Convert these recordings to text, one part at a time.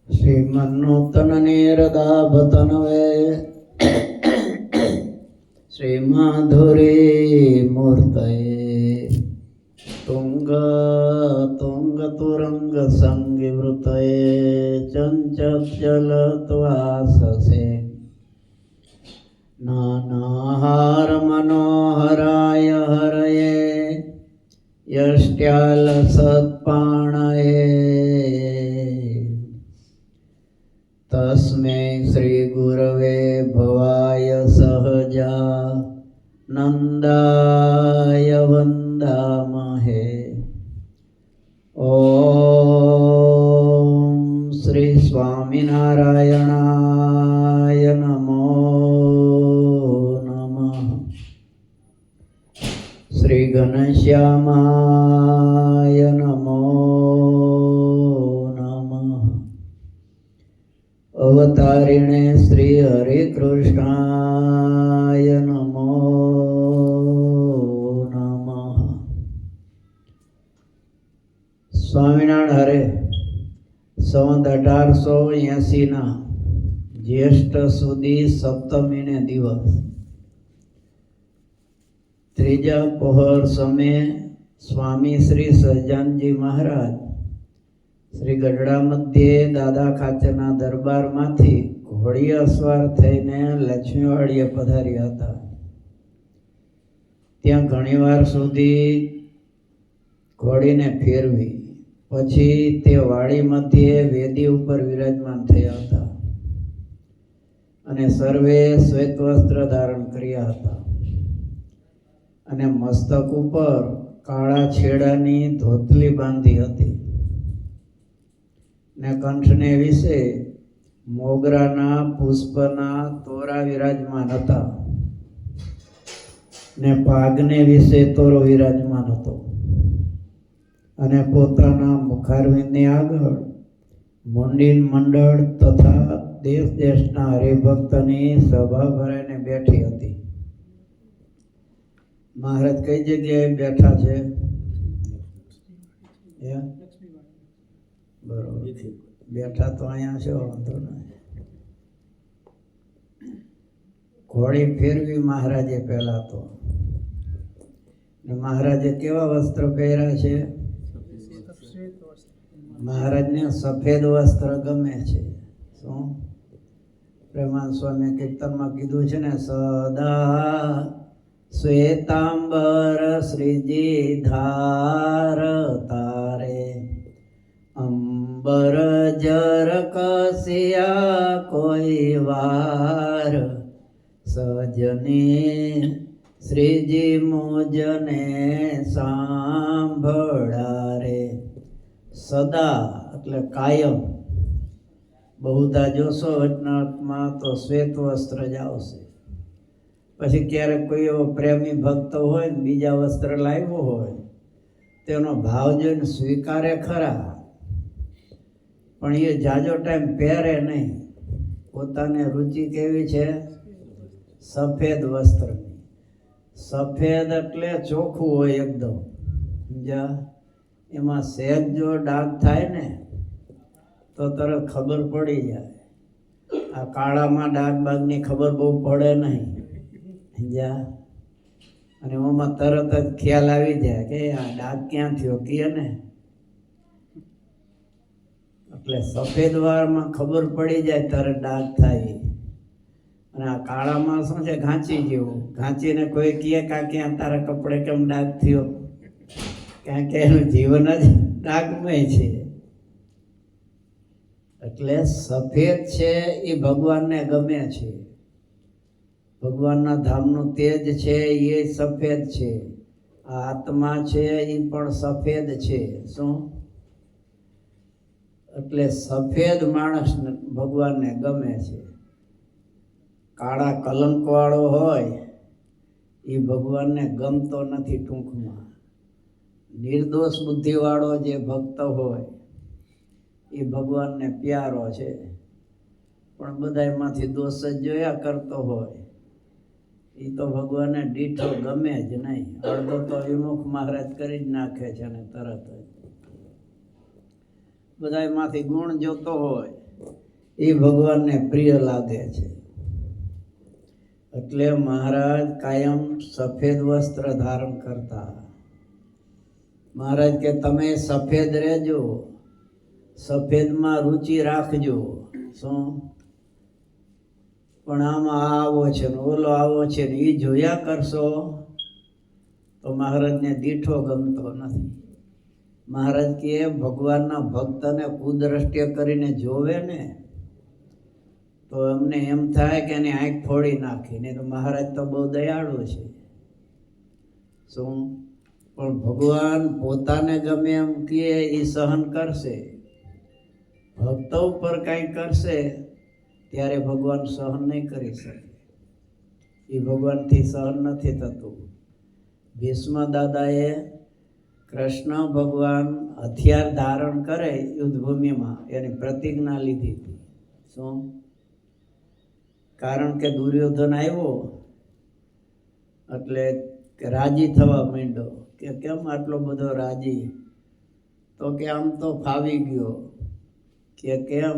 श्रीमन्नूतन निरदाभतनवे श्रीमाधुरी मूर्तये तुंग तुंग तुरंग संगिवृतये चंचलत्वाससे नानाहार मनोहराय हरये यष्ट्याल सत्पाणये तस्मै श्री गुरवे भवाय सहजा नंदाय वंदामहे। ओम श्री स्वामिनारायणाय नमो नमः। श्री घनश्यामाय नमो नमः। अवतारिणे श्री हरिकृष्णाय नमो नमः। स्वामिनारायण हरे संवत 1880 ના જ્યેષ્ઠ સુદી સપ્તમી ને દિવસ ત્રીજા પહોર સમયે સ્વામી શ્રી સહજાનજી મહારાજ શ્રી ગઢડા મધ્યે દાદા ખાચરના દરબારમાંથી ઘોડીએ સવાર થઈને લક્ષ્મીવાડીએ પધાર્યા હતા. ત્યાં ઘણીવાર સુધી ઘોડીને ફેરવી પછી તે વાડી મધ્યે વેદી ઉપર વિરાજમાન થયા હતા અને સર્વે શ્વેત વસ્ત્ર ધારણ કર્યા હતા અને મસ્તક ઉપર કાળા છેડાની ધોતલી બાંધી હતી ને કંઠને વિશે મોગરાના પુષ્પના તોરા વિરાજમાન હતા ને પાગને વિશે તોરો વિરાજમાન હતો અને પોતાના મુખારવિંદની આગળ મુંડીન મંડળ તથા દેશ દેશના હરિભક્તની સભા ભરાઈને બેઠી હતી. મહારાજ કઈ જગ્યાએ બેઠા છે? બરોબર, બેઠા તો અહીંયા છે, વાંધો નહીં. ઘોડી ફેરવી મહારાજે પહેલા તો. મહારાજે કેવા વસ્ત્ર પહેર્યા છે? મહારાજને સફેદ વસ્ત્ર ગમે છે. શું પ્રેમાનંદ સ્વામી કીર્તનમાં કીધું છે ને, સદા શ્વેતાંબર શ્રીજી ધાર તારે અંબર જર કસિયા કોઈ વાર સજની શ્રીજી મુજને સાંભળારે. સદા એટલે કાયમ. બહુધા જોશો વચનાત્મા તો શ્વેત વસ્ત્ર જ આવશે. પછી ક્યારેક કોઈ એવો પ્રેમી ભક્ત હોય ને બીજા વસ્ત્ર લાવ્યો હોય તેનો ભાવ જોઈને સ્વીકારે ખરા, પણ એ જાજો ટાઈમ પહેરે નહીં. પોતાને રુચિ કેવી છે? સફેદ વસ્ત્રની. સફેદ એટલે ચોખ્ખું હોય એકદમ. સમજ્યા? એમાં સહેજ જો ડાઘ થાય ને તો તરત ખબર પડી જાય. આ કાળામાં ડાઘ બાગની ખબર બહુ પડે નહીં. સમજ્યા? અને એમાં તરત જ ખ્યાલ આવી જાય કે આ ડાઘ ક્યાં થયો કહે ને. એટલે સફેદ વાળમાં ખબર પડી જાય તરત ડાઘ થાય. અને આ કાળામાં શું છે? ઘાંચી જેવું. ઘાંચીને કોઈ કહે કા ક્યાં તારા કપડે કેમ ડાઘ થયો? કારણ કે એનું જીવન જ ડાઘમય છે. એટલે સફેદ છે એ ભગવાનને ગમે છે. ભગવાનના ધામનું તેજ છે એ સફેદ છે. આ આત્મા છે એ પણ સફેદ છે. શું? એટલે સફેદ માણસ ભગવાનને ગમે છે. કાળા કલંક વાળો હોય એ ભગવાનને ગમતો નથી. ટૂંકમાં નિર્દોષ બુદ્ધિ વાળો જે ભક્ત હોય એ ભગવાનને પ્યારો છે. પણ બધાયમાંથી દોષ જ જોયા કરતો હોય એ તો ભગવાનને દીઠો ગમે જ નહીં. અડધો તો વિમુખ મહારાજ કરી જ નાખે છે ને તરત જ. બધામાંથી ગુણ જોતો હોય એ ભગવાનને પ્રિય લાગે છે. એટલે મહારાજ કાયમ સફેદ વસ્ત્ર ધારણ કરતા. મહારાજ કે તમે સફેદ રહેજો, સફેદમાં રુચિ રાખજો. શું? પણ આમાં આવો છે ને ઓલો આવો છે ને એ જોયા કરશો તો મહારાજને દીઠો ગમતો નથી. મહારાજ કે ભગવાનના ભક્તને કુદ્રષ્ટિએ કરીને જોવે ને તો અમને એમ થાય કે એની આંખ ફોડી નાખી. નહીં તો મહારાજ તો બહુ દયાળુ છે. શું? પણ ભગવાન પોતાને ગમે એમ કે એ સહન કરશે. ભક્તો ઉપર કંઈ કરશે ત્યારે ભગવાન સહન નહીં કરી શકે. એ ભગવાનથી સહન નથી થતું. ભીષ્મ દાદાએ કૃષ્ણ ભગવાન હથિયાર ધારણ કરે યુદ્ધભૂમિમાં એની પ્રતિજ્ઞા લીધી હતી. શું? કારણ કે દુર્યોધન આવ્યો એટલે રાજી થવા માંડ્યો કે કેમ આટલો બધો રાજી? તો કે આમ તો ફાવી ગયો. કે કેમ?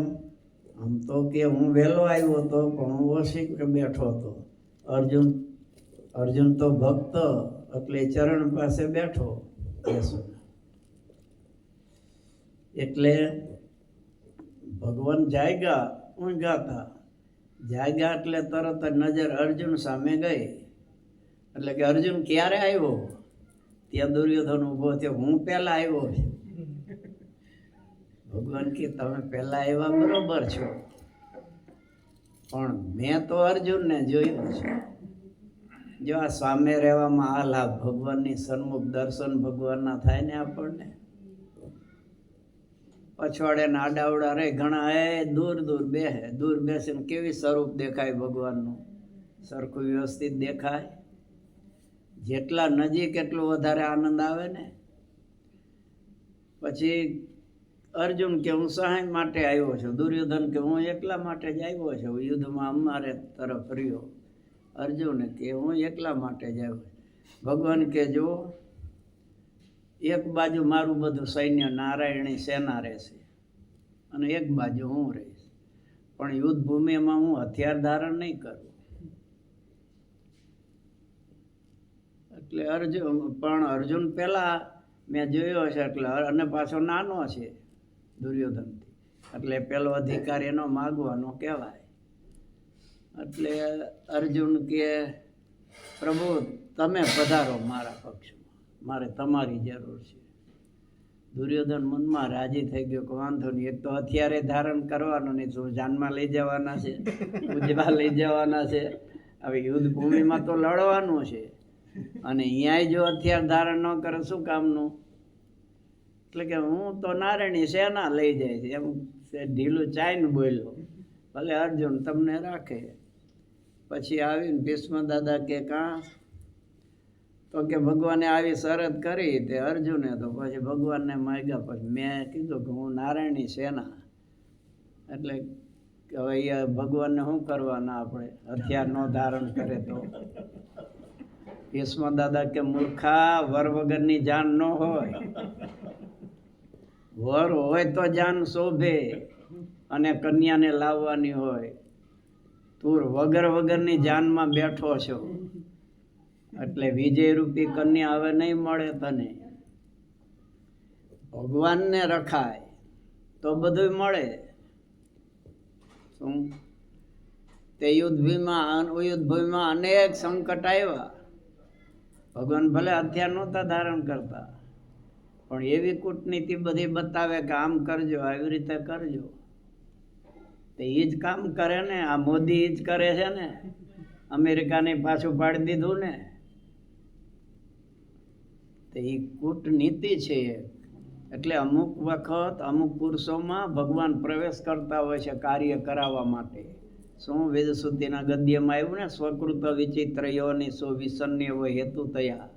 આમ તો કે હું વહેલો આવ્યો હતો પણ હું ઓછી બેઠો હતો. અર્જુન તો ભક્ત એટલે ચરણ પાસે બેઠો. એટલે ભગવાન જાગ્યા ઊંઘા હતા. જાગ્યા એટલે તરત જ નજર અર્જુન સામે ગઈ. એટલે કે અર્જુન ક્યારે આવ્યો? ત્યાં દુર્યોધન ઊભો થયો. હું પહેલા આવ્યો છું. ભગવાન કે તમે પહેલા આવ્યા બરોબર છો પણ મેં તો અર્જુનને જોયો છે. જો આ સામે રહેવામાં આ લાભ ભગવાનની સન્મુખ દર્શન ભગવાનના થાય ને આપણને. પછવાડે ને આડાવડા રહે ઘણા દૂર બેસે. દૂર બેસીને કેવી સ્વરૂપ દેખાય ભગવાનનું? સરખું વ્યવસ્થિત દેખાય. જેટલા નજીક એટલો વધારે આનંદ આવે ને. પછી અર્જુન કે હું સહાય માટે આવ્યો છું. દુર્યોધન કે હું એકલા માટે જ આવ્યો છું. યુદ્ધમાં અમારે તરફ રહ્યો. અર્જુન કે હું એકલા માટે જ આવ્યો. ભગવાન કે જો એક બાજુ મારું બધું સૈન્ય નારાયણી સેના રહેશે અને એક બાજુ હું રહીશ. પણ યુદ્ધ ભૂમિમાં હું હથિયાર ધારણ નહીં કરું. એટલે અર્જુન પહેલા મેં જોયો છે એટલે અને પાછો નાનો છે દુર્યોધનથી. એટલે પેલો અધિકાર એનો માગવાનો કહેવાય. એટલે અર્જુન કે પ્રભુ તમે પધારો મારા પક્ષમાં, મારે તમારી જરૂર છે. દુર્યોધન મનમાં રાજી થઈ ગયો કે વાંધો નહીં, એક તો હથિયારે ધારણ કરવાનો નહીં, તો જાનમાં લઈ જવાના છે, ઉજવા લઈ જવાના છે. હવે યુદ્ધ ભૂમિમાં તો લડવાનું છે અને અહીંયા જો હથિયાર ધારણ ન કરે શું કામનું? એટલે કે હું તો નારાયણી સેના લઈ જાય છે એમ ઢીલું ચાઈને બોલ્યો. ભલે અર્જુન તમને રાખે. પછી આવીને ભીષ્મ દાદા કે કાં? તો કે ભગવાને આવી શરત કરી તે અર્જુને તો પછી ભગવાનને માગ્યા. પછી મેં કીધું કે હું નારાયણી સેના. એટલે હવે એ ભગવાનને શું કરવાના આપણે હથિયાર ન ધારણ કરે તો? ભીષ્મ દાદા કે મૂર્ખા, વર વગરની જાન ન હોય. વર હોય તો જાન શોભે અને કન્યાને લાવવાની હોય. તું વગરની જાનમાં બેઠો છો એટલે વિજય રૂપી કન્યા હવે નહીં મળે તને. ભગવાનને રખાય તો બધું મળે. શું? તે યુદ્ધભૂમિમાં અનેક સંકટ આવ્યા. ભગવાન ભલે હથિયાર નહોતા ધારણ કરતા પણ એવી કૂટનીતિ બધી બતાવે કે આમ કરજો, આવી રીતે કરજો. તો એ જ કામ કરે ને. આ મોદી એ જ કરે છે ને. અમેરિકાને પાછું પાડી દીધું ને. તો એ કૂટનીતિ છે. એટલે અમુક વખત અમુક પુરુષોમાં ભગવાન પ્રવેશ કરતા હોય છે કાર્ય કરાવવા માટે. શું વેદશુદ્ધિના ગદ્યમાં આવ્યું ને, સ્વકૃત વિચિત્ર યોનિ સો વિસન્ય હોય હેતુ તયા.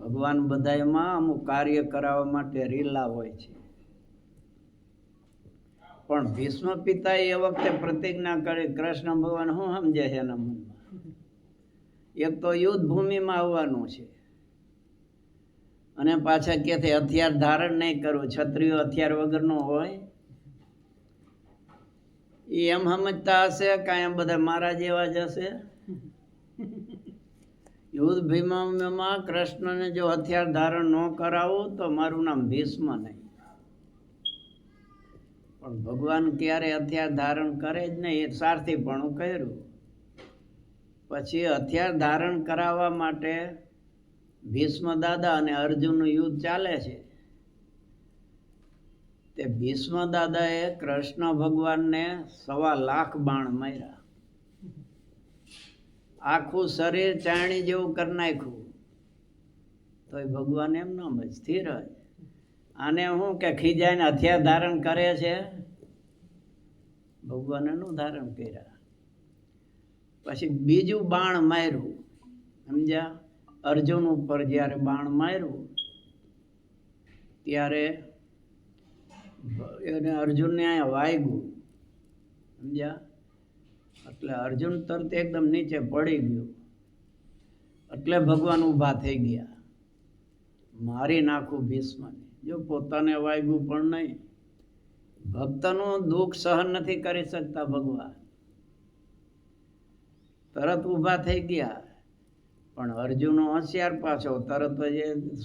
ભગવાન બધામાં અમુક કાર્ય કરાવવા માટે રીલા હોય છે. પણ ભીષ્મ પિતાએ એ વખતે પ્રતિજ્ઞા કરી. કૃષ્ણ ભગવાન શું સમજે છે એના મનમાં? એક તો યુદ્ધ ભૂમિમાં આવવાનું છે અને પાછા કે હથિયાર ધારણ નહીં કરવું, ક્ષત્રિયો હથિયાર વગરનો હોય. એ એમ સમજતા હશે કાંઈ બધા મારા જેવા જ હશે. યુદ્ધ ભીમમાં કૃષ્ણને જો હથિયાર ધારણ ન કરાવું તો મારું નામ ભીષ્મ નહીં. પણ ભગવાન ક્યારે હથિયાર ધારણ કરે જ નહીં, એ સારથીપણું કર્યું. પછી હથિયાર ધારણ કરાવવા માટે ભીષ્મ દાદા અને અર્જુનનું યુદ્ધ ચાલે છે. તે ભીષ્મ દાદાએ કૃષ્ણ ભગવાનને 1.25 બાણ માર્યા. આખું શરીર ચાયણી જેવું કરી નાખ્યું. તો એ ભગવાન એમ ન સ્થિર હોય. આને શું કે ખીજાઈને હથિયાર ધારણ કરે છે, ભગવાને નું ધારણ કર્યા. પછી બીજું બાણ માર્યું, સમજ્યા? અર્જુન ઉપર જ્યારે બાણ માર્યું ત્યારે એને અર્જુનને અહીંયા વાગ્યું, સમજ્યા? એટલે અર્જુન તરત એકદમ નીચે પડી ગયું. એટલે ભગવાન ઊભા થઈ ગયા, મારી નાખું ભીષ્મને. જો પોતાને વાગ્યું પણ નહીં. ભક્તનું દુઃખ સહન નથી કરી શકતા ભગવાન, તરત ઊભા થઈ ગયા. પણ અર્જુનો હોશિયાર પાછો, તરત જ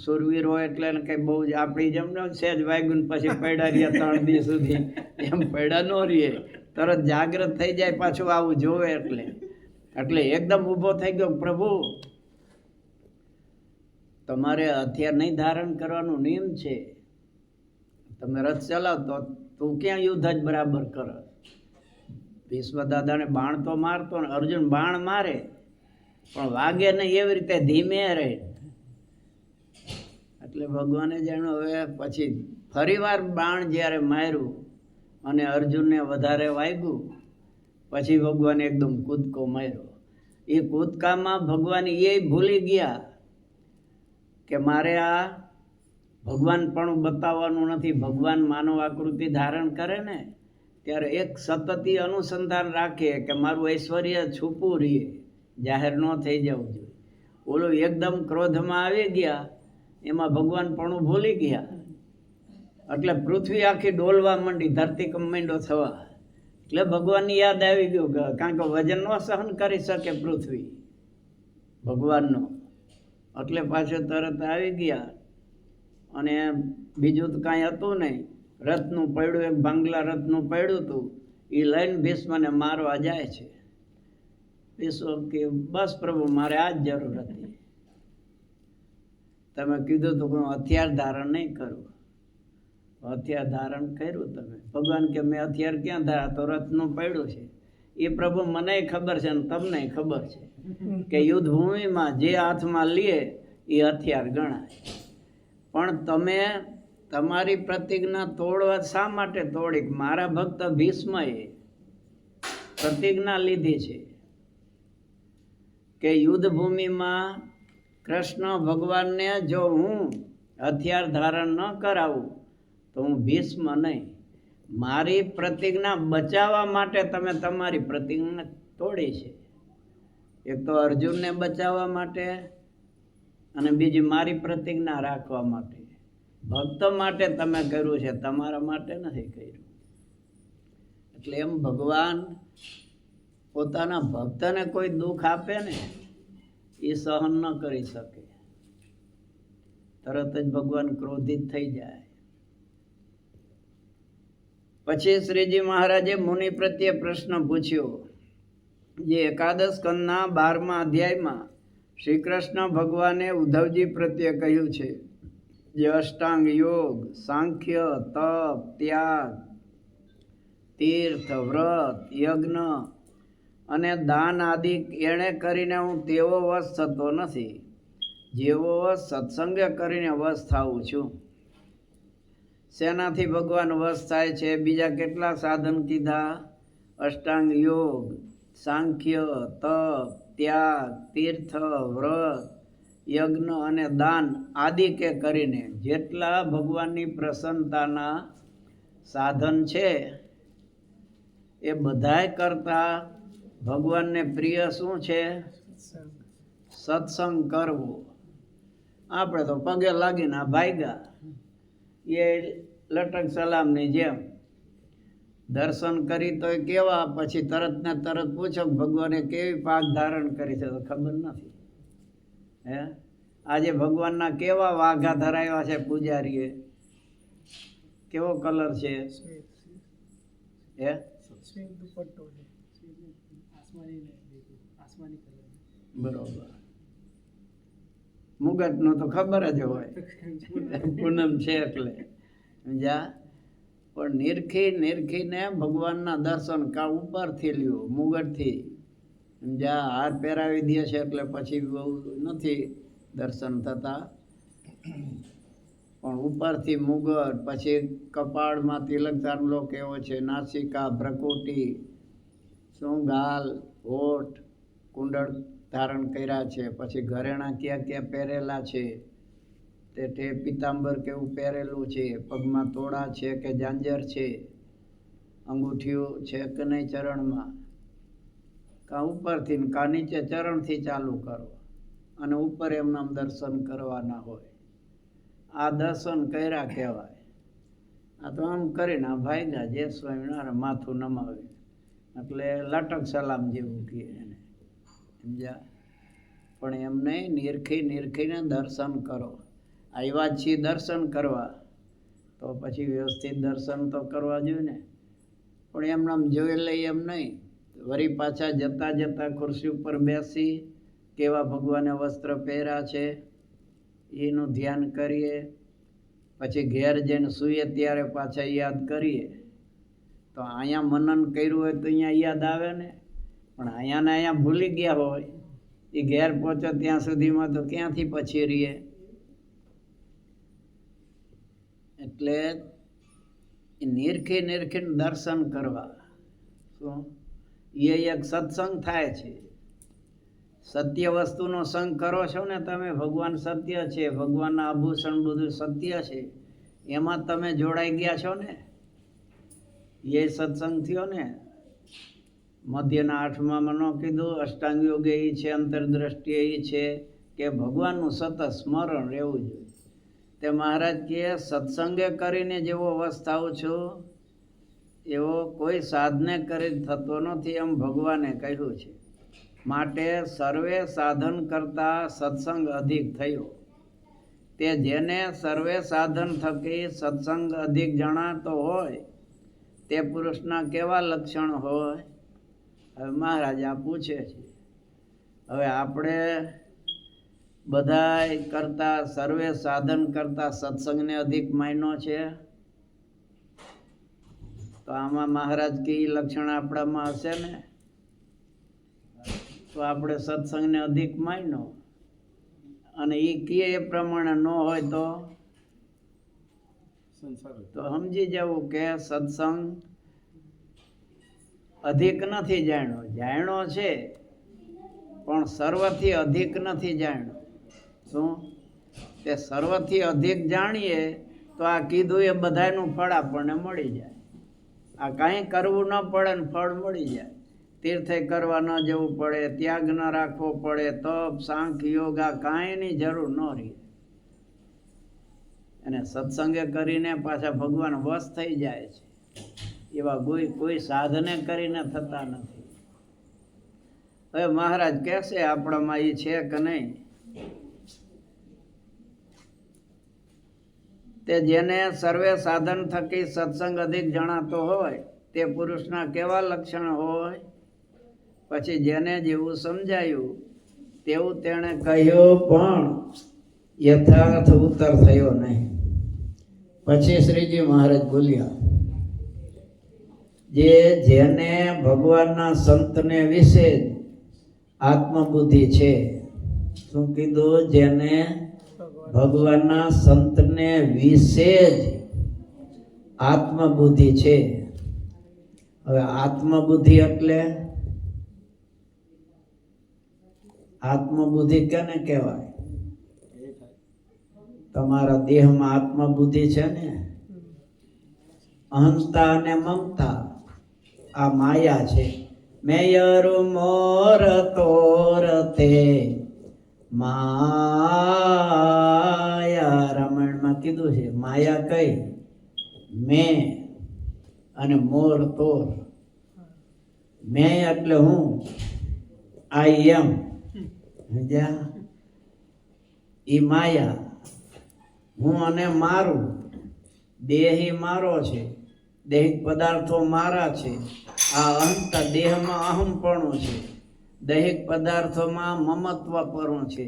સુરવીર હોય એટલે કઈ બહુ જ આપણી જેમ ન સહેજ વાગ્યું પછી પડ્યા રહ્યા 3 દિવસ સુધી, એમ પડ્યા ન રહીએ. તરત જાગ્રત થઈ જાય, પાછું આવું જોવે. એટલે એકદમ ઊભો થઈ ગયો, પ્રભુ તમારે હથિયાર નહીં ધારણ કરવાનું નિયમ છે. તમે રથ ચલાવતો તું ક્યાં યુદ્ધ જ બરાબર કર. ભીષ્મ દાદાને બાણ તો મારતો ને, અર્જુન બાણ મારે પણ વાગે નહીં, એવી રીતે ધીમે રહે. એટલે ભગવાને જાણ્યું. હવે પછી ફરીવાર બાણ જ્યારે માર્યું અને અર્જુનને વધારે વાગ્યું, પછી ભગવાને એકદમ કૂદકો માર્યો. એ કૂદકામાં ભગવાન એ ભૂલી ગયા કે મારે આ ભગવાન પણ બતાવવાનું નથી. ભગવાન માનવ આકૃતિ ધારણ કરે ને ત્યારે એક સતત અનુસંધાન રાખે કે મારું ઐશ્વર્ય છુપું રહીએ, જાહેર ન થઈ જવું જોઈએ. ઓલો એકદમ ક્રોધમાં આવી ગયા, એમાં ભગવાન પણ ભૂલી ગયા. એટલે પૃથ્વી આખી ડોલવા માંડી, ધરતીકંપ માંડ્યો થવા. એટલે ભગવાનની યાદ આવી ગયું, કારણ કે વજન ન સહન કરી શકે પૃથ્વી ભગવાનનો. એટલે પાછો તરત આવી ગયા. અને બીજું તો કાંઈ હતું નહીં. રથનું પૈડું, એક ભાંગલા રથનું પૈડું હતું, એ લઈને ભીષ્મને મારવા જાય છે. ભીષ્મ કે બસ પ્રભુ મારે આ જ જરૂર હતી, તમે કીધું તો હું હથિયાર ધારણ નહીં કરું. હથિયાર ધારણ કર્યું તમે. ભગવાન કે મેં હથિયાર ક્યાં ધારા, તો રથનું પૈડું છે. એ પ્રભુ મને ખબર છે અને તમને ખબર છે કે યુદ્ધ ભૂમિમાં જે હાથમાં લે એ હથિયાર ગણાય. પણ તમે તમારી પ્રતિજ્ઞા તોડવા શા માટે તોડી? મારા ભક્ત ભીષ્મએ પ્રતિજ્ઞા લીધી છે કે યુદ્ધ ભૂમિમાં કૃષ્ણ ભગવાનને જો હું હથિયાર ધારણ ન કરાવું તો હું ભીષ્મ નહીં. મારી પ્રતિજ્ઞા બચાવવા માટે તમે તમારી પ્રતિજ્ઞા તોડી છે. એક તો અર્જુનને બચાવવા માટે અને બીજી મારી પ્રતિજ્ઞા રાખવા માટે. ભક્ત માટે તમે કર્યું છે, તમારા માટે નથી કર્યું. એટલે એમ ભગવાન પોતાના ભક્તને કોઈ દુઃખ આપે ને એ સહન ન કરી શકે, તરત જ ભગવાન ક્રોધિત થઈ જાય. પછી શ્રીજી મહારાજે મુનિ પ્રત્યે પ્રશ્ન પૂછ્યો, જે એકાદશ સ્કંદના 12મા અધ્યાયમાં શ્રી કૃષ્ણ ભગવાને ઉદ્ધવજી પ્રત્યે કહ્યું છે, જે અષ્ટાંગ યોગ, સાંખ્ય, તપ, ત્યાગ, તીર્થ, વ્રત, યજ્ઞ અને દાન આદિ એણે કરીને હું તેવો વશ થતો નથી, જેવો સત્સંગ કરીને વશ થાઉં છું. શેનાથી ભગવાન વશ થાય છે? બીજા કેટલા સાધન કીધા? અષ્ટાંગ યોગ, સાંખ્ય, તપ, ત્યાગ, તીર્થ, વ્રત, યજ્ઞ અને દાન આદિ કે કરીને જેટલા ભગવાનની પ્રસન્નતાના સાધન છે એ બધાય કરતા ભગવાનને પ્રિય શું છે? સત્સંગ કરવો. આપણે તો પગે લાગીને ભાગ્યા. એ લટક સલામની જેમ દર્શન કરી તો કેવા, પછી તરત ને તરત પૂછો ભગવાને કેવી પાક ધારણ કરી છે તો ખબર નથી. હે આજે ભગવાનના કેવા વાઘા ધરાવ્યા છે પૂજારીએ, કેવો કલર છે? હે બરોબર. મુગટ નું તો ખબર જ હોય, પૂનમ છે એટલે સમજ્યા. પણ નિરખીને ભગવાનના દર્શન કા ઉપરથી લ્યો, મુગટથી સમજ્યા. હાર પહેરાવી દે છે એટલે પછી બહુ નથી દર્શન થતા, પણ ઉપરથી મુગટ, પછી કપાળમાં તિલક ચાંદલો કેવો છે, નાસિકા, ભ્રકુટી, શું ગાલ, હોઠ, કુંડળ ધારણ કર્યા છે, પછી ઘરેણા ક્યાં ક્યાં પહેરેલા છે, તે પિતાંબર કેવું પહેરેલું છે, પગમાં તોડા છે કે જાંજર છે, અંગૂઠિયું છે કે નહીં ચરણમાં, કા ઉપરથી કા નીચે ચરણથી ચાલુ કરો અને ઉપર એમના દર્શન કરવાના હોય. આ દર્શન કર્યા કહેવાય. આ તો આમ કરીને આ ભાગ્યા જે સ્વામિનારાયણ માથું નમાવે એટલે લટક સલામ જેવું કહે એને, સમજ્યા. પણ એમ નહીં, નિરખીને દર્શન કરો. આવ્યા છીએ દર્શન કરવા તો પછી વ્યવસ્થિત દર્શન તો કરવા જોઈએ ને. પણ એમને આમ જોઈ લઈએ એમ નહીં, વળી પાછા જતા ખુરશી ઉપર બેસી કેવા ભગવાને વસ્ત્ર પહેર્યા છે એનું ધ્યાન કરીએ. પછી ઘેર જઈને સૂઈએ ત્યારે પાછા યાદ કરીએ. તો અહીંયા મનન કર્યું હોય તો અહીંયા યાદ આવે ને, પણ અહીંયા ને અહીંયા ભૂલી ગયા હોય એ ઘેર પહોંચો ત્યાં સુધીમાં તો ક્યાંથી પછી રહીએ. એટલે નિરખીને દર્શન કરવા. શું એ એક સત્સંગ થાય છે. સત્ય વસ્તુનો સંગ કરો છો ને તમે, ભગવાન સત્ય છે, ભગવાનના આભૂષણ બધું સત્ય છે, એમાં તમે જોડાઈ ગયા છો ને, એ સત્સંગ થયો ને. મધ્યના 8મામાં ન કીધું અષ્ટાંગ યોગ એ છે, અંતરદ્રષ્ટિ એ છે કે ભગવાનનું સતત સ્મરણ રહેવું જોઈએ. તે મહારાજ કહે સત્સંગે કરીને જેવો અવસ્થાઓ છું એવો કોઈ સાધને કરી થતો નથી, એમ ભગવાને કહ્યું છે. માટે સર્વે સાધન કરતા સત્સંગ અધિક થયો. તે જેને સર્વે સાધન થકી સત્સંગ અધિક જણાતો હોય તે પુરુષના કેવા લક્ષણ હોય? હવે મહારાજ આ પૂછે છે. હવે આપણે બધા કરતા, સર્વે સાધન કરતા સત્સંગને અધિક માયનો છે. તો આમાં મહારાજ કે લક્ષણ આપણામાં હશે ને, તો આપણે સત્સંગને અધિક માયનો. અને એ કહે એ પ્રમાણે ન હોય તો સમજી જવું કે સત્સંગ અધિક નથી જાણ્યો. જાણ્યો છે પણ સર્વથી અધિક નથી જાણ્યો. શું? તે સર્વથી અધિક જાણીએ તો આ કીધું એ બધાનું ફળ આપણને મળી જાય. આ કાંઈ કરવું ન પડે ને ફળ મળી જાય. તીર્થે કરવા ન જવું પડે, ત્યાગ ન રાખવો પડે, તપ, સાંખ્ય, યોગા કાંઈની જરૂર ન રહે. અને સત્સંગે કરીને પાછા ભગવાન વશ થઈ જાય છે. એવા કોઈ સાધને કરીને થતા નથી. હવે મહારાજ કહેશે આપણામાં એ છે કે નહીં. તે જેને સર્વે સાધન થકી સત્સંગ અધિક જણાતો હોય તે પુરુષના કેવા લક્ષણ હોય? પછી જેને જેવું સમજાયું તેવું તેણે કહ્યું પણ યથાર્થ ઉત્તર થયો નહીં. પછી શ્રીજી મહારાજ બોલ્યા, જેને ભગવાનના સંતને વિશે આત્મબુદ્ધિ છે. શું કીધું? જેને ભગવાનના સંતને વિશે જ આત્મબુદ્ધિ છે. હવે આત્મબુદ્ધિ એટલે આત્મબુદ્ધિ કેને કહેવાય? તમારા દેહમાં આત્મબુદ્ધિ છે ને. અહંતા અને મમતા આ માયા છે. મેયરુ મોર તોરતે માયા રામાયણમાં કીધું છે. માયા કઈ? મેં અને મોર તોર. મેં એટલે હું, આઈ એમ, સમજ્યા? ઈ માયા. હું અને મારું, દેહી મારો છે, દૈહિક પદાર્થો મારા છે. આ અહંતા દેહમાં અહમપણું છે, દૈહિક પદાર્થોમાં મમત્વપણું છે.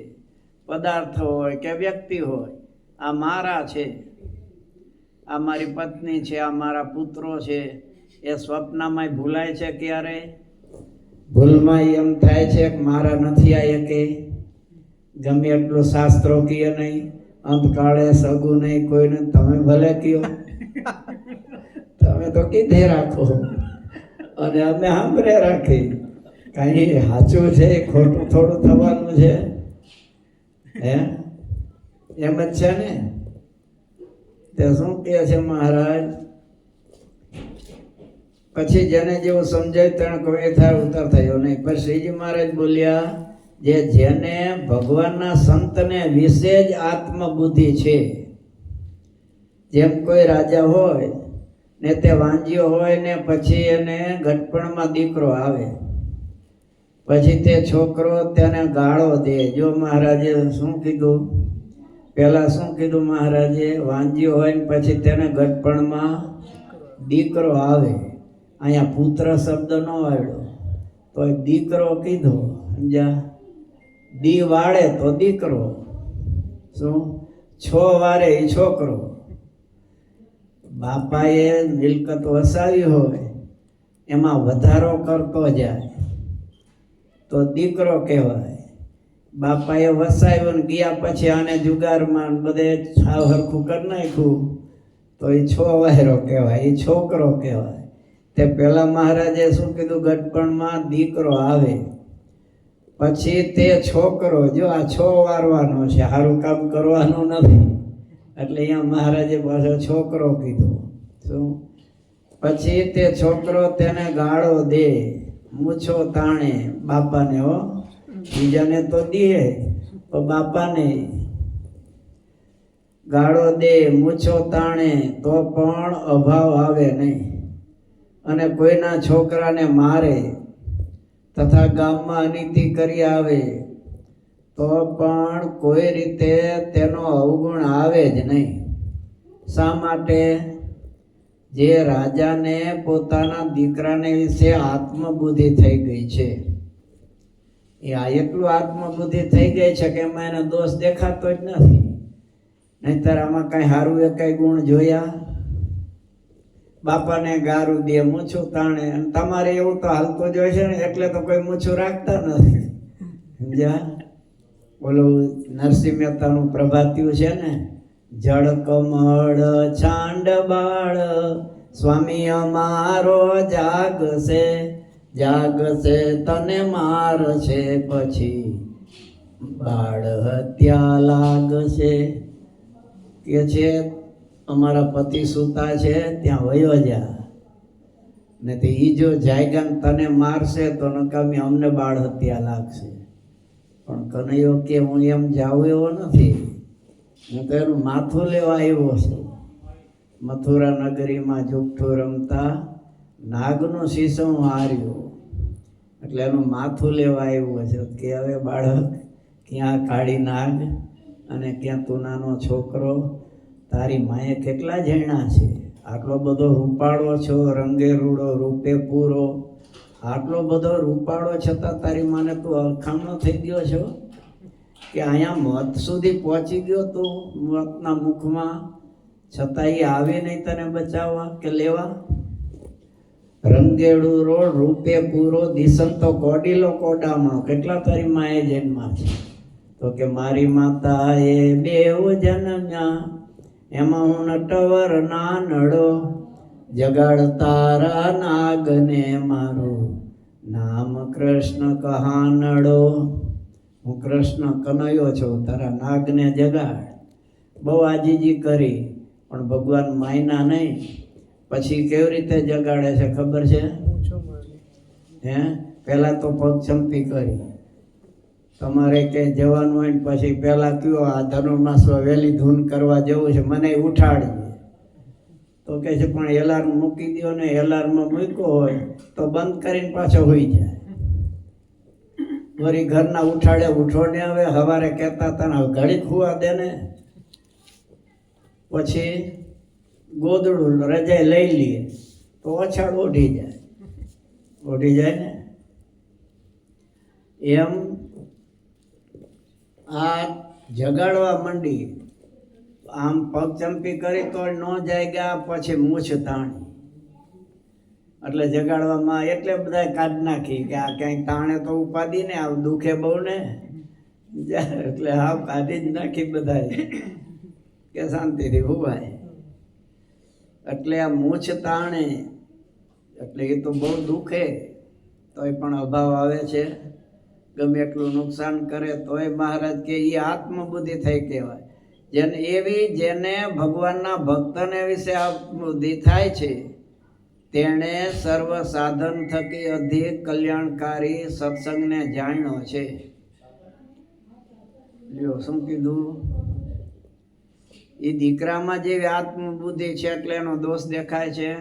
પદાર્થો હોય કે વ્યક્તિ હોય, આ મારા છે. આ મારી પત્ની છે, આ મારા પુત્રો છે. એ સ્વપ્નમાં ભૂલાય છે ક્યારે? ભૂલમાં એમ થાય છે કે મારા નથી આ એકે. ગમે એટલું શાસ્ત્રો કીએ નહીં, અંતકાળે સગું નહીં કોઈને, તમે ભલે કયો, તમે તો કીધે રાખો અને અમે સાંભળે રાખી. કઈ સાચું છે ખોટું થોડું થવાનું છે? હે, એમ જ છે ને. તે શું કહે છે મહારાજ? પછી જેને જેવું સમજાય તેને કોઈ થાય ઉતાર થયો નહીં. પણ શ્રીજી મહારાજ બોલ્યા, જેને ભગવાનના સંતને વિશે જ આત્મબુદ્ધિ છે. જેમ કોઈ રાજા હોય ને તે વાંજ્યો હોય ને પછી એને ગટપણમાં દીકરો આવે, પછી તે છોકરો તેને ગાળો દે. જો મહારાજે શું કીધું? પહેલા શું કીધું મહારાજે? વાંજ્યો હોય ને પછી તેને ગટપણમાં દીકરો આવે. અહીંયા પુત્ર શબ્દ ન આવ્યો તો દીકરો કીધો, સમજ્યા? દી વાળે તો દીકરો, શું છો વારે એ છોકરો. બાપાએ મિલકત વસાવી હોય એમાં વધારો કરતો જાય તો દીકરો કહેવાય. બાપાએ વસાવ્યો ને ગયા પછી આને જુગારમાં બધે છાવ હરખું કરી નાખ્યું તો એ છો વાયરો કહેવાય, એ છોકરો કહેવાય. તે પેલા મહારાજે શું કીધું? ગટપણમાં દીકરો આવે પછી તે છોકરો, જો આ છો વારવાનો છે, સારું કામ કરવાનું નથી, એટલે અહીંયા મહારાજે પાછો છોકરો કીધો. શું? પછી તે છોકરો તેને ગાળો દે, મૂછો તાણે. બાપાને હો, બીજાને તો દે પણ બાપાને ગાળો દે, મૂછો તાણે તો પણ અભાવ આવે નહીં. અને કોઈના છોકરાને મારે તથા ગામમાં અનીતિ કરી આવે તો પણ કોઈ રીતે તેનો અવગુણ આવે જ નહીં. શા માટે? જે રાજાને પોતાના દીકરાને વિશે આત્મબુદ્ધિ થઈ ગઈ છે, એ આ એટલું આત્મબુદ્ધિ થઈ ગઈ છે કે એમાં એને દોષ દેખાતો જ નથી. નહીંતર આમાં કઈ સારું એ કઈ ગુણ જોયા? બાપાને ગારું દે, મૂછું તાણે. અને તમારે એવું તો હાલતું જ હોય છે ને, એટલે તો કોઈ મૂછું રાખતા નથી, સમજ્યા? ઓલું નરસિંહ મહેતાનું પ્રભાત્યું છે ને, જળ કમળ છાંડ બાળ સ્વામી અમારો જાગશે, જાગશે તને મારશે પછી બાળ હત્યા લાગશે. કે છે અમારા પતિ સૂતા છે ત્યાં વયો જા, ને તે ઈ જો જાયગા તને મારશે તો નકામી અમને બાળ હત્યા લાગશે. પણ કનૈયો કે હું એમ જાઉં એવો નથી, હું તો એનું માથું લેવા આવ્યો છું. મથુરા નગરીમાં જુઠ્ઠું રમતા નાગનું શીશમ હાર્યું, એટલે એનું માથું લેવા આવ્યો છે. કે હવે બાળક, ક્યાં કાળી નાગ અને ક્યાં તું નાનો છોકરો, તારી માએ કેટલા જણા છે? આટલો બધો રૂપાળો છો, રંગે રૂડો રૂપે પૂરો, આટલો બધો રૂપાળો છતાં તારી માને તું અલખામણો થઈ ગયો છો કે અહીંયા મત સુધી પહોંચી ગયો તું મતના મુખમાં, છતાં એ આવે નહીં તને બચાવવા કે લેવા? રંગેડું રોડ રૂપે પૂરો, દિસંતો કોડીલો કોડામણો, કેટલા તારી માએ જન્મા છે? તો કે મારી માતા એ બેવ જન્મ્યા, એમાં હું નટવર નાનડો, જગાડ તારા નાગને મારું નામ કૃષ્ણ કહાનડો. હું કૃષ્ણ કનૈયો છું, તારા નાગને જગાડ. બહુ આજીજી કરી પણ ભગવાન માયના નહીં. પછી કેવી રીતે જગાડે છે ખબર છે? હે, પહેલા તો પગ ચંપી કરી, તમારે ક્યાંય જવાનું હોય ને પછી પહેલાં કયો આ ધનુર્માસમાં વહેલી ધૂન કરવા જવું છે, મને ઉઠાડીએ તો કહે છે પણ એલાર્મ મૂકી દો ને. એલાર્મ મૂક્યો હોય તો બંધ કરીને પાછો હોઈ જાય. વળી ઘરના ઉઠાડે, ઉઠો ને હવે સવારે કહેતા હતા ને હવે ઘડીક હુવા દે ને. પછી ગોદડું રજાઈ લઈ લઈએ તો ઓછાળ ઓઢી જાય ને. એમ આ જગાડવા માંડી, આમ પગ ચંપી કરી તો ન જાય ગયા, પછી મૂછ તાણી એટલે જગાડવામાં એટલે બધા કાઢ નાખી કે આ ક્યાંય તાણે તો ઉપાડી ને, આ દુખે બહુ ને, એટલે હા કાઢી જ નાખી બધા કે શાંતિથી ઉભાય. એટલે આ મૂછ તાણે એટલે એ તો બહુ દુખે, તોય પણ અભાવ આવે છે. ગમે એટલું નુકસાન કરે તોય મહારાજ કે એ આત્મબુદ્ધિ થઈ કહેવાય. જેને ભગવાનના ભક્તને વિશે આત્મબુદ્ધિ થાય છે તેણે સર્વ સાધન થકી અધિક કલ્યાણકારી સત્સંગને જાણ્યો છે. લ્યો શું કીધું? એ દીકરામાં જેવી આત્મબુદ્ધિ છે એટલે એનો દોષ દેખાય છે.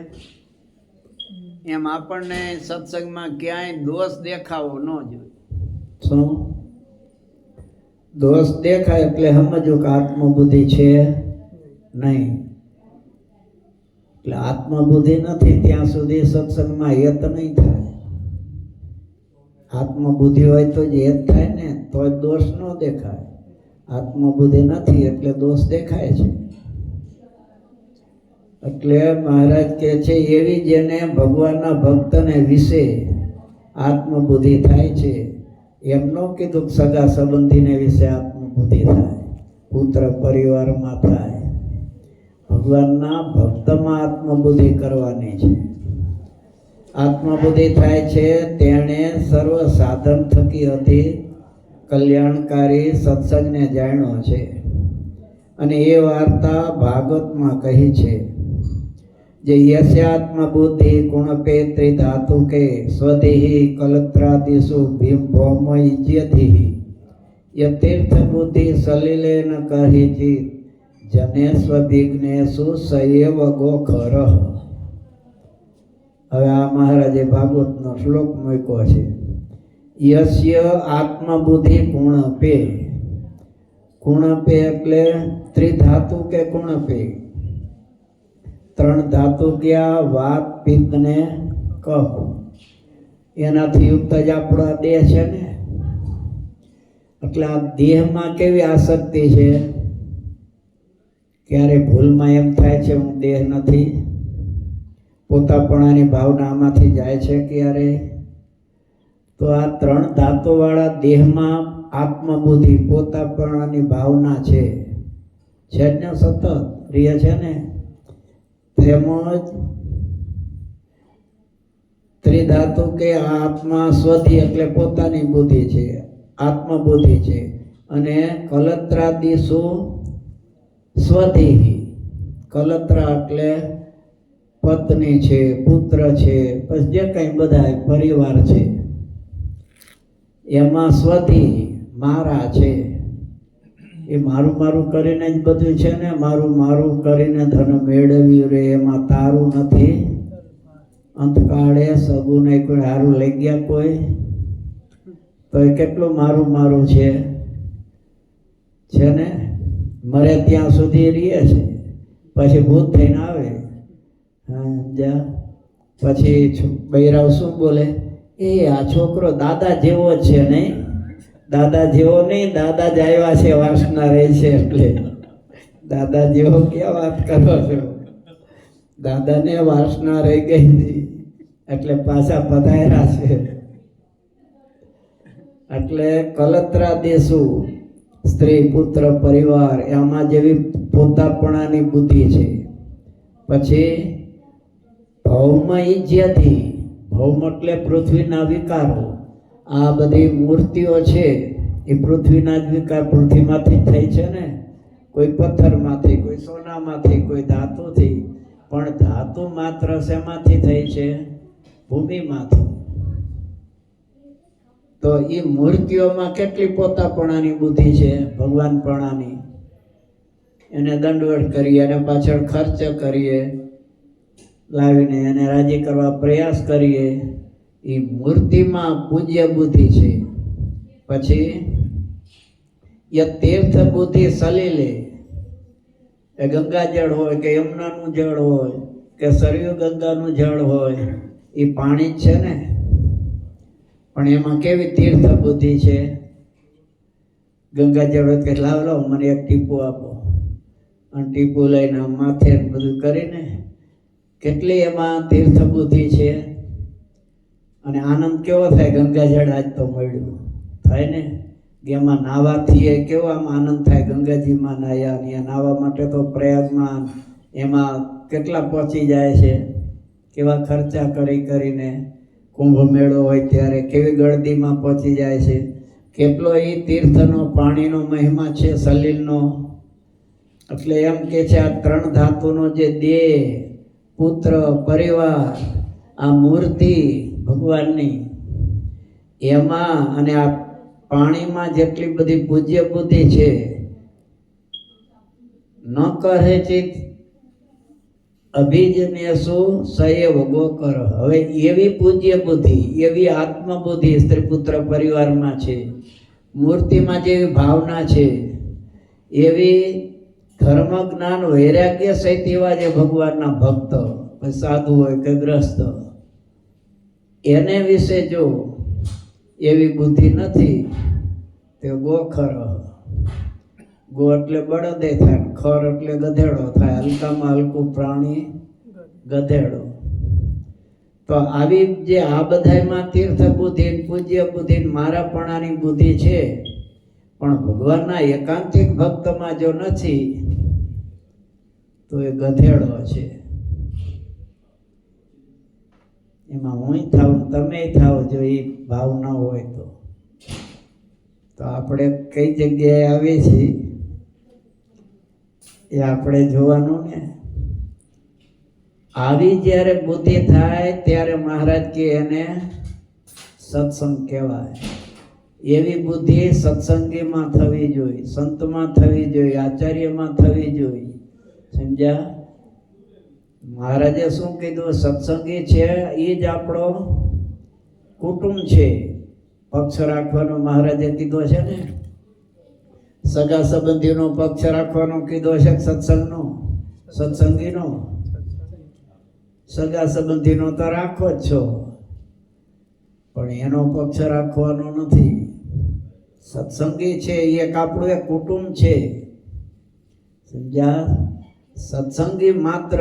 એમ આપણને સત્સંગમાં ક્યાંય દોષ દેખાવો ન જોઈએ. શું દોષ દેખાય એટલે સમજો કે આત્મબુદ્ધિ છે નહીં. એટલે આત્મબુદ્ધિ નથી ત્યાં સુધી સત્સંગમાં હેત નહીં થાય. આત્મબુદ્ધિ હોય તો જ હેત થાય ને, તો જ દોષ ન દેખાય. આત્મબુદ્ધિ નથી એટલે દોષ દેખાય છે. એટલે મહારાજ કહે છે એવી જેને ભગવાનના ભક્તને વિશે આત્મબુદ્ધિ થાય છે. એમ ન કીધું કે સગા સંબંધીને વિશે આત્મબુદ્ધિ થાય, પુત્ર પરિવારમાં થાય. ભગવાનના ભક્તમાં આત્મબુદ્ધિ કરવાની છે. આત્મબુદ્ધિ થાય છે તેણે સર્વ સાધન થકી અધિક કલ્યાણકારી સત્સંગને જાણ્યો છે. અને એ વાર્તા ભાગવતમાં કહી છે. જે યસ્યાત્મબુદ્ધિ ગુણપે ત્રિધાતુ કે સ્વદેહી કલત્રાદિષુ ભીમ ભૌમયજ્યધિ યતીર્થ બુદ્ધિ સલિલેન કહિચિત જને સ્વવિઘ્નેષુ સયવ ગોખર. હવે આ મહારાજે ભાગવતનો શ્લોક મૂક્યો છે. યસ્ય આત્મબુદ્ધિ ગુણપે. ગુણપે એટલે ત્રિધાતુ કે ગુણપે. ત્રણ ધાતુ ક્યાં? વાત, પિત્ત ને કફ. એનાથી યુક્ત જ આપણો આ દેહ છે ને. એટલે આ દેહમાં કેવી આસક્તિ છે? ક્યારે ભૂલમાં એમ થાય છે હું દેહ નથી. પોતાપણાની ભાવના આમાંથી જાય છે ક્યારે? તો આ ત્રણ ધાતુવાળા દેહમાં આત્મબુદ્ધિ પોતાપણાની ભાવના છે ને, સતત રહે છે ને. તેમજ ત્રિધાતુ કે આત્મા સ્વધી એટલે પોતાની બુદ્ધિ છે, આત્મબુદ્ધિ છે. અને કલત્રાદિષુ સ્વદેહી. કલત્રા એટલે પત્ની છે, પુત્ર છે, પછી જે કંઈ બધા પરિવાર છે એમાં સ્વધી મારા છે. એ મારું મારું કરીને જ બધું છે ને. મારું મારું કરીને ધન મેળવ્યું રે એમાં તારું નથી. અંતકાળે સગું નહીં કોઈ હારું લઈ ગયા કોઈ તો એ કેટલું મારું મારું છે ને. મરે ત્યાં સુધી રહે છે, પછી ભૂત થઈને આવે. જા પછી બૈરાવ શું બોલે? એ આ છોકરો દાદા જેવો જ છે નહીં. દાદા જેવો નહીં, દાદા જ આવ્યા છે વાસના રહે છે એટલે. દાદા જેવો ક્યાં વાત કરો છો? દાદાને વાસના રહી ગઈ હતી એટલે પાછા પધાર્યા છે. એટલે કલત્રાદિષુ સ્ત્રી, પુત્ર, પરિવાર એમાં જેવી પોતાપણાની બુદ્ધિ છે. પછી ભૌમયજ્યથી. ભૌમ એટલે પૃથ્વીના વિકારો. આ બધી મૂર્તિઓ છે એ પૃથ્વીના જ વિકાર, પૃથ્વીમાંથી થઈ છે ને. કોઈ પથ્થરમાંથી, કોઈ સોનામાંથી, કોઈ ધાતુથી. પણ ધાતુ માત્ર શેમાંથી થઈ છે? ભૂમિમાંથી. તો તો એ મૂર્તિઓમાં કેટલી પોતાપણાની બુદ્ધિ છે, ભગવાનપણાની. એને દંડવટ કરીએ, એને પાછળ ખર્ચ કરીએ, લાવીને એને રાજી કરવા પ્રયાસ કરીએ. એ મૂર્તિમાં પૂજ્ય બુદ્ધિ છે. પછી એ તીર્થ બુદ્ધિ સલીલે, એ ગંગાજળ હોય કે યમુનાનું જળ હોય કે સરયુ ગંગાનું જળ હોય, એ પાણી જ છે ને. પણ એમાં કેવી તીર્થ બુદ્ધિ છે. ગંગાજળ હોય કે લાવ લાવ મને એક ટીપું આપો, અને ટીપું લઈને માથે બધું કરીને કેટલી એમાં તીર્થ બુદ્ધિ છે. અને આનંદ કેવો થાય, ગંગાજળ આજ તો મળ્યું થાય ને. એમાં નાહવાથી કેવો આમ આનંદ થાય. ગંગાજીમાં નાહ્યા, અહીંયા નાહવા માટે તો પ્રયાગમાં એમાં કેટલા પહોંચી જાય છે, કેવા ખર્ચા કરીને. કુંભ મેળો હોય ત્યારે કેવી ગળદીમાં પહોંચી જાય છે. કેટલો એ તીર્થનો પાણીનો મહિમા છે, સલીલનો. એટલે એમ કે છે આ ત્રણ ધાતુનો જે દેહ, પુત્ર, પરિવાર, આ મૂર્તિ ભગવાનની, એમાં અને આ પાણીમાં જેટલી બધી પૂજ્ય બુદ્ધિ છે. ન કહે ચિત અભિજનેસુ સયવ ગોકર. હવે એવી પૂજ્ય બુદ્ધિ, એવી આત્મબુદ્ધિ સ્ત્રી પુત્ર પરિવારમાં છે. મૂર્તિમાં જેવી ભાવના છે, એવી ધર્મ જ્ઞાન વૈરાગ્ય સહિત એવા જે ભગવાનના ભક્ત, સાધુ હોય કે ગ્રસ્ત, એને વિશે જો એવી બુદ્ધિ નથી, તે ગોખર. ગો એટલે બળદે થાય, ખર એટલે ગધેડો થાય. હલકામાં હલકું પ્રાણી ગધેડો. તો આવી જે આ બધામાં તીર્થ બુદ્ધિ, પૂજ્ય બુદ્ધિ, મારાપણાની બુદ્ધિ છે, પણ ભગવાનના એકાંતિક ભક્તમાં જો નથી, તો એ ગધેડો છે. એમાં હું થાવ, તમે થાવ, જો એ ભાવ ન હોય તો આપણે કઈ જગ્યાએ આવીએ છીએ એ આપણે જોવાનું ને. આવી જ્યારે બુદ્ધિ થાય ત્યારે મહારાજ કે એને સત્સંગ કહેવાય. એવી બુદ્ધિ સત્સંગીમાં થવી જોઈએ, સંતમાં થવી જોઈએ, આચાર્યમાં થવી જોઈએ. સમજ્યા? મહારાજે શું કીધું? સત્સંગી છે એ જ આપણો કુટુંબ છે. પક્ષ રાખવાનો મહારાજે કીધો છે ને. સગા સંબંધીનો પક્ષ રાખવાનો કીધો છે સત્સંગનો, સત્સંગીનો. સગા સંબંધીનો તો રાખો જ છો, પણ એનો પક્ષ રાખવાનો નથી. સત્સંગી છે એ એક આપણું એક કુટુંબ છે. સમજ્યા? સત્સંગી માત્ર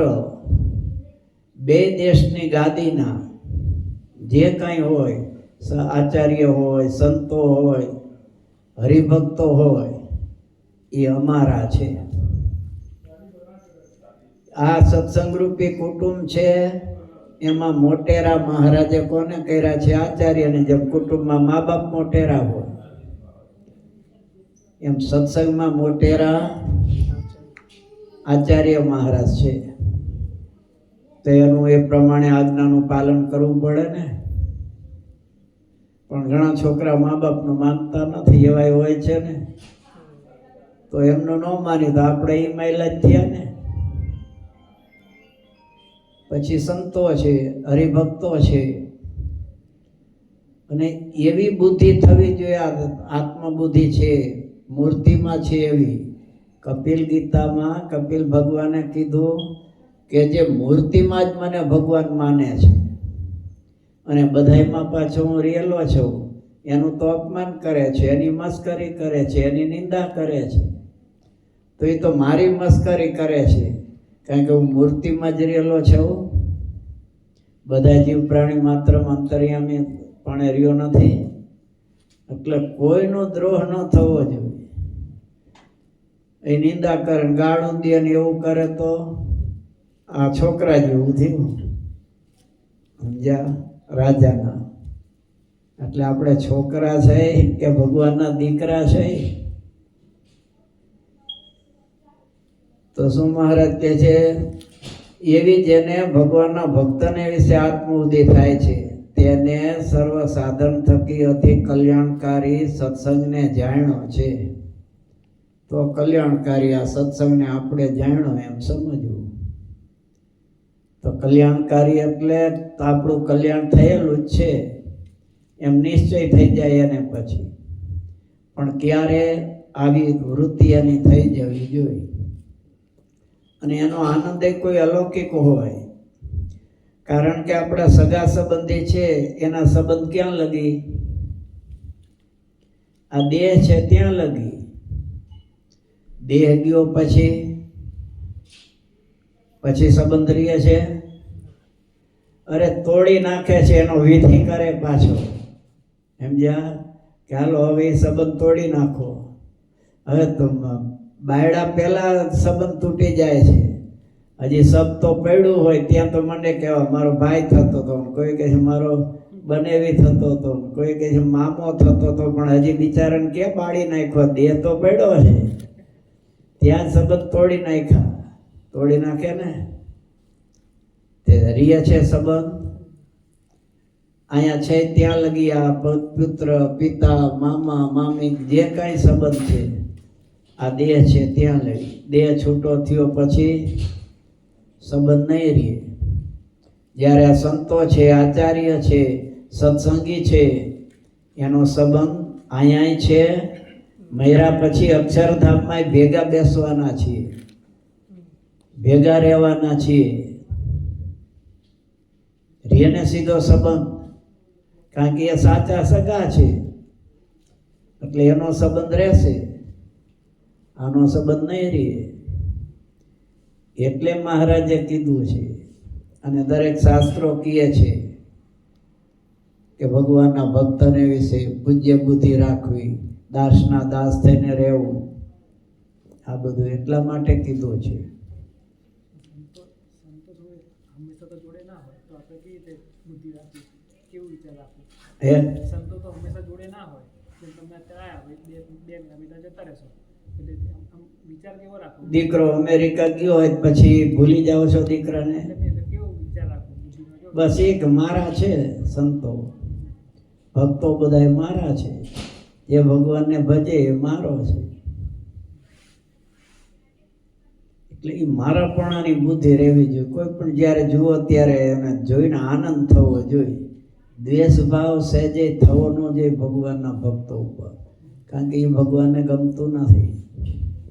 બે દેશની ગાદીના જે કાંઈ હોય, આચાર્ય હોય, સંતો હોય, હરિભક્તો હોય, એ અમારા છે. આ સત્સંગરૂપી કુટુંબ છે. એમાં મોટેરા મહારાજે કોને કર્યા છે? આચાર્યને. જેમ કુટુંબમાં મા બાપ મોટેરા હોય, એમ સત્સંગમાં મોટેરા આચાર્ય મહારાજ છે. તો એનું એ પ્રમાણે આજ્ઞાનું પાલન કરવું પડે ને. પણ ઘણા છોકરા મા બાપનું માનતા નથી, એવાય હોય છે ને. તો એમનું ન માની તો આપણે એ માયલા જ થયા ને. પછી સંતો છે, હરિભક્તો છે. અને એવી બુદ્ધિ થવી જોઈએ. આત્મબુદ્ધિ છે, મૂર્તિમાં છે એવી. કપિલ ગીતામાં કપિલ ભગવાને કીધું કે જે મૂર્તિમાં જ મને ભગવાન માને છે, અને બધાયમાં પાછો હું રહેલો છું, એનું તો અપમાન કરે છે, એની મસ્કરી કરે છે, એની નિંદા કરે છે. તો એ તો મારી મસ્કરી કરે છે, કારણ કે હું મૂર્તિમાં જ રહેલો છું. બધા જીવ પ્રાણી માત્ર અંતર્યામી પણ રહ્યો નથી. એટલે કોઈનો દ્રોહ ન થવો જોઈએ. એ નિંદા કરે, ગાળું દે ને એવું કરે તો આ છોકરા જેવું થયું. સમજ્યા? રાજાના. એટલે આપણે છોકરા છે કે ભગવાનના દીકરા છે? તો શું મહારાજ કહે છે? એવી જેને ભગવાનના ભક્તને વિશે આત્મબુદ્ધિ થાય છે, તેને સર્વ સાધન થકી અતિ કલ્યાણકારી સત્સંગને જાણ્યો છે. તો કલ્યાણકારી આ સત્સંગને આપણે જાણ્યો એમ સમજવું. તો કલ્યાણકારી એટલે આપણું કલ્યાણ થયેલું જ છે એમ નિશ્ચય થઈ જાય એને પછી. પણ ક્યારે આવી વૃત્તિ એની થઈ જવી જોઈએ. અને એનો આનંદ એ કોઈ અલૌકિક હોય. કારણ કે આપણા સગા સંબંધી છે એના સંબંધ ક્યાં લગી? આ દેહ છે ત્યાં લગી. દેહ ગયો પછી સંબંધ રહે છે? અરે તોડી નાખે છે, એનો વિધિ કરે પાછો. સમજ્યા? કે હાલો હવે એ સંબંધ તોડી નાખો. હવે તો બાયડા પહેલા સંબંધ તૂટી જાય છે. હજી સબ તો પડ્યું હોય ત્યાં તો મને કહેવા મારો ભાઈ થતો હતો, કોઈ કહે છે મારો બનેવી થતો હતો, કોઈ કહે છે મામો થતો હતો. પણ હજી બિચારાને કે બાળી નાખ્યો, દેહ તો પડ્યો છે ત્યાં સંબંધ તોડી નાખ્યા. તોડી નાખે ને તે રીય છે સંબંધ. અહીંયા છે ત્યાં લગી આ પુત્ર પિતા મામા મામી જે કાંઈ સંબંધ છે આ દેહ છે ત્યાં લગી. દેહ છૂટો થયો પછી સંબંધ નહીં રહે. જ્યારે આ સંતો છે, આચાર્ય છે, સત્સંગી છે એનો સંબંધ અહીંયા છે. મર્યા પછી અક્ષરધામમાં ભેગા બેસવાના છીએ, ભેગા રહેવાના છીએ. રેને સીધો સંબંધ, કારણ કે એ સાચા સગા છે એટલે એનો સંબંધ રહેશે, આનો સંબંધ નહીં રહે. એટલે મહારાજે કીધું છે અને દરેક શાસ્ત્રો કહે છે કે ભગવાનના ભક્તને વિશે પૂજ્ય બુદ્ધિ રાખવી, દાસના દાસ થઈને રહેવું. આ બધું એટલા માટે કીધું છે. સંતો તો હંમેશા જોડે ના હોય. તમે અત્યારે આવ્યા બે મહિના જતા રહેશો એટલે વિચાર કેવો રાખો? દીકરો અમેરિકા ગયો હોય પછી ભૂલી જાઓ છો દીકરાને? કેવો વિચાર રાખો? બસ એક મારા છે. સંતો ભક્તો બધા મારા છે. જે ભગવાનને ભજે એ મારો છે. એટલે એ મારાપણાની બુદ્ધિ રહેવી જોઈએ. કોઈ પણ જ્યારે જુઓ ત્યારે એને જોઈને આનંદ થવો જોઈએ. દ્વેષ ભાવ સહેજે થવો ન જોઈએ ભગવાનના ભક્તો ઉપર, કારણ કે એ ભગવાનને ગમતું નથી.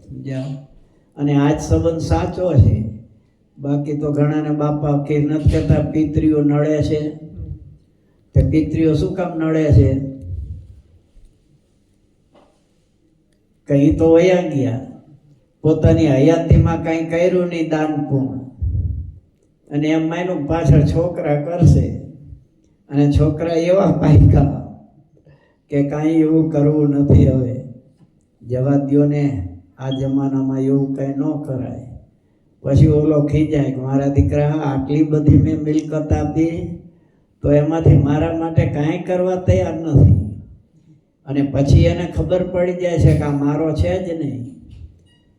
સમજ્યા? અને આ જ સંબંધ સાચો છે. બાકી તો ઘણાને બાપા કે નથી કહેતા પિતરીઓ નડે છે. તે પિતરીઓ શું કામ નડે છે? કઈ તો વયા ગયા, પોતાની હયાતીમાં કાંઈ કર્યું નહીં દાન પૂર્ણ, અને એમ માન્યું પાછળ છોકરા કરશે. અને છોકરા એવા પાક્યા કે કાંઈ એવું કરવું નથી. હવે જવા દ્યો ને, આ જમાનામાં એવું કંઈ ન કરાય. પછી ઓલો ખીજાય કે મારા દીકરા આટલી બધી મેં મિલકત આપી તો એમાંથી મારા માટે કાંઈ કરવા તૈયાર નથી. અને પછી એને ખબર પડી જાય છે કે આ મારો છે જ નહીં.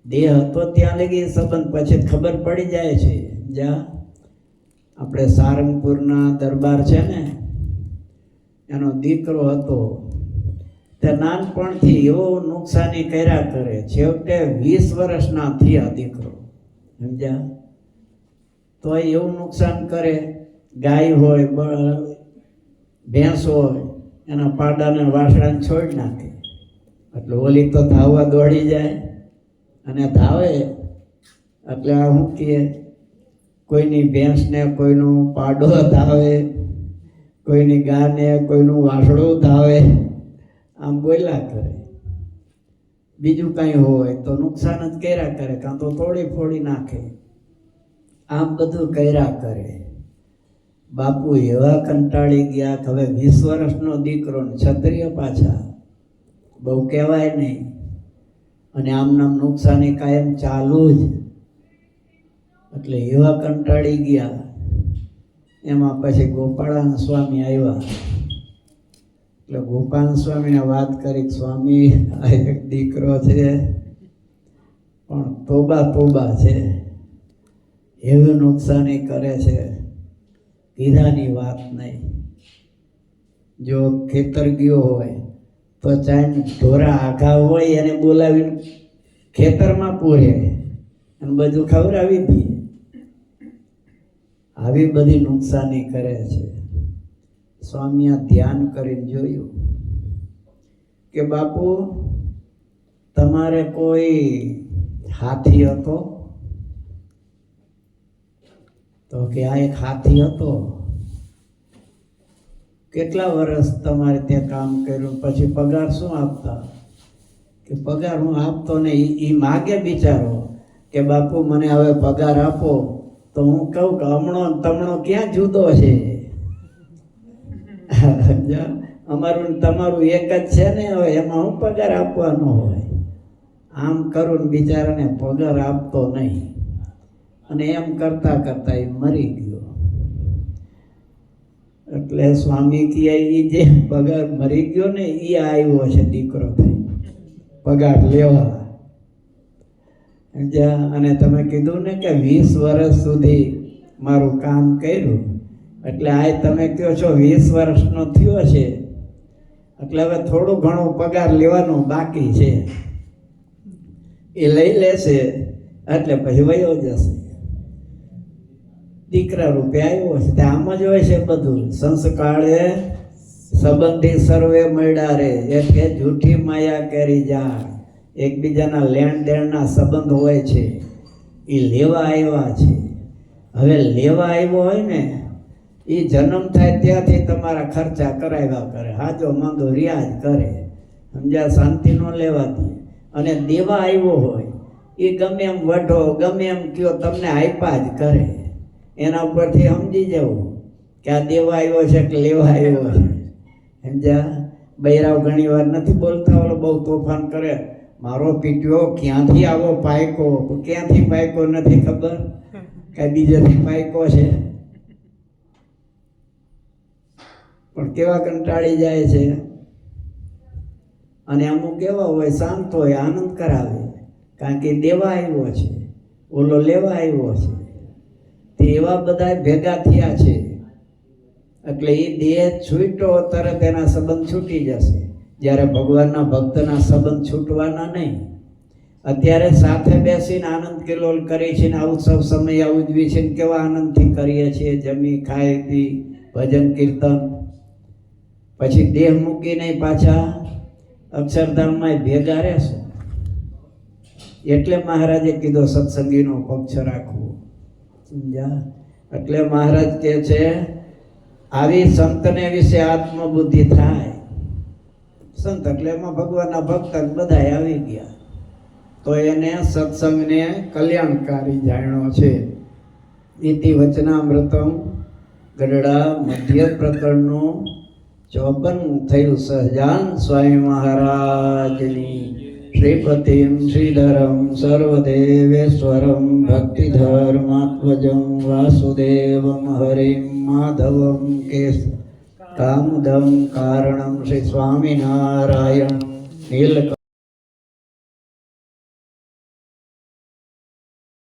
દેહ હતો ત્યાં લગી સંબંધ, પછી ખબર પડી જાય છે. જ્યાં આપણે સારંગપુરના દરબાર છે ને, એનો દીકરો હતો તે નાનપણથી એવો નુકસાની કર્યા કરે, છેવટે 20 વર્ષના થયા દીકરો. સમજ્યા? તો એવું નુકસાન કરે. ગાય હોય, ભેંસ હોય, એના પાડાને વાસડાને છોડી નાખે. એટલે ઓલી તો ધાવવા દોડી જાય, અને ધાવે એટલે આ શું કહે, કોઈની ભેંસને કોઈનું પાડો ધાવે, કોઈની ગાને કોઈનું વાસડું ધાવે, આમ બોલ્યા કરે. બીજું કાંઈ હોય તો નુકસાન જ કર્યા કરે, કાં તો તોડી ફોડી નાખે. આમ બધું કર્યા કરે. બાપુ એવા કંટાળી ગયા કે હવે 20 વર્ષનો દીકરો ને ક્ષત્રિય પાછા, બહુ કહેવાય નહીં. અને આમ નામ નુકસાની કાયમ ચાલુ જ. એટલે એવા કંટાળી ગયા. એમાં પછી ગોપાળાન સ્વામી આવ્યા. એટલે ગોપાલ સ્વામીને વાત કરી, સ્વામી આ એક દીકરો છે પણ તોબા છે, એવી નુકસાની કરે છે, કીધાની વાત નહીં. જો ખેતર ગયો હોય તો ચાહે ઢોરા આઘા હોય એને બોલાવીને ખેતરમાં પૂરે અને બધું ખવડાવી દે. આવી બધી નુકસાની કરે છે. સ્વામીએ ધ્યાન કરીને જોયું કે બાપુ તમારે કોઈ હાથી હતો? તો કે આ એક હાથી હતો. કેટલા વર્ષ તમારે ત્યાં કામ કર્યું, પછી પગાર શું આપતા? કે પગાર હું આપતો ને એ માગે બિચારો કે બાપુ મને હવે પગાર આપો. તો હું કહું કે હમણો તમણો ક્યાં જુદો છે? અમારું ને તમારું એક જ છે ને, હવે એમાં હું પગાર આપવાનો હોય? આમ કરું ને બિચારાને પગાર આપતો નહીં, અને એમ કરતા કરતા એ મરી ગયો. એટલે સ્વામી કહે એ જે પગાર મરી ગયો ને એ આવ્યો છે દીકરો થઈ પગાર લેવા. અને તમે કીધું ને કે 20 વર્ષ સુધી મારું કામ કર્યું, એટલે આ તમે કહો છો 20 વર્ષનો થયો છે, એટલે હવે થોડું ઘણું પગાર લેવાનું બાકી છે. એ લઈ લેશે એટલે પછી વયો જશે. દીકરા રૂપે આવ્યો છે. આમ જ હોય છે બધું. સંસ્કાળે સંબંધી સર્વે મળ્યા રે, એટલે જૂઠી માયા કરી જાય. એકબીજાના લેણ દેણના સંબંધ હોય છે, એ લેવા આવ્યા છે. હવે લેવા આવ્યો હોય ને એ જન્મ થાય ત્યાંથી તમારા ખર્ચા કરાવ્યા કરે, હાજો માંદો રિયાજ કરે, સમજ્યા? શાંતિ ન લેવા દે. અને દેવા આવ્યો હોય એ ગમે એમ વઢો ગમે એમ કયો તમને આપ્યા જ કરે. એના ઉપરથી સમજી જવું કે આ દેવા આવ્યો છે કે લેવા આવ્યો છે, સમજ્યા? બૈરાવ ઘણી વાર નથી બોલતા, ઓલો બહુ તોફાન કરે, મારો પીટ્યો ક્યાંથી આવો પાયકો? ક્યાંથી પાયકો નથી ખબર, કઈ બીજેથી પાયકો છે. પણ કેવા કંટાળી જાય છે. અને અમુક એવા હોય શાંત હોય, આનંદ કરાવે, કારણ કે દેવા આવ્યો છે, ઓલો લેવા આવ્યો છે. તે એવા બધા ભેગા થયા છે, એટલે એ દેહ છૂટ્યો તરત એના સંબંધ છૂટી જશે. જ્યારે ભગવાનના ભક્તના સંબંધ છૂટવાના નહીં. અત્યારે સાથે બેસીને આનંદ કિલોલ કરી છે ને ઉત્સવ સમય ઉજવી છે ને કેવા આનંદથી કરીએ છીએ, જમી ખાઈ પી ભજન કીર્તન. પછી દેહ મૂકીને પાછા અક્ષરધામમાં ભેગા રહેશું. એટલે મહારાજે કીધો સત્સંગીનો પક્ષ રાખવો, સમજ્યા? એટલે મહારાજ કહે છે આવી સંતને વિશે આત્મબુદ્ધિ થાય. સંત એટલે એમાં ભગવાનના ભક્ત બધા આવી ગયા, તો એને સત્સંગને કલ્યાણકારી જાણ્યો છે. ઇતિ વચનામૃતમ ગઢડા મધ્ય પ્રકરણનું 54 થયું. સહજાન સ્વામી મહારાજની શ્રીપતિમ શ્રીધરમ સર્વદેવેશ્વરમ ભક્તિધર્માત્મજમ વાસુદેવમ હરિમ માધવમ કેશ કામદમ કારણમ શ્રી સ્વામિનારાયણ નીલક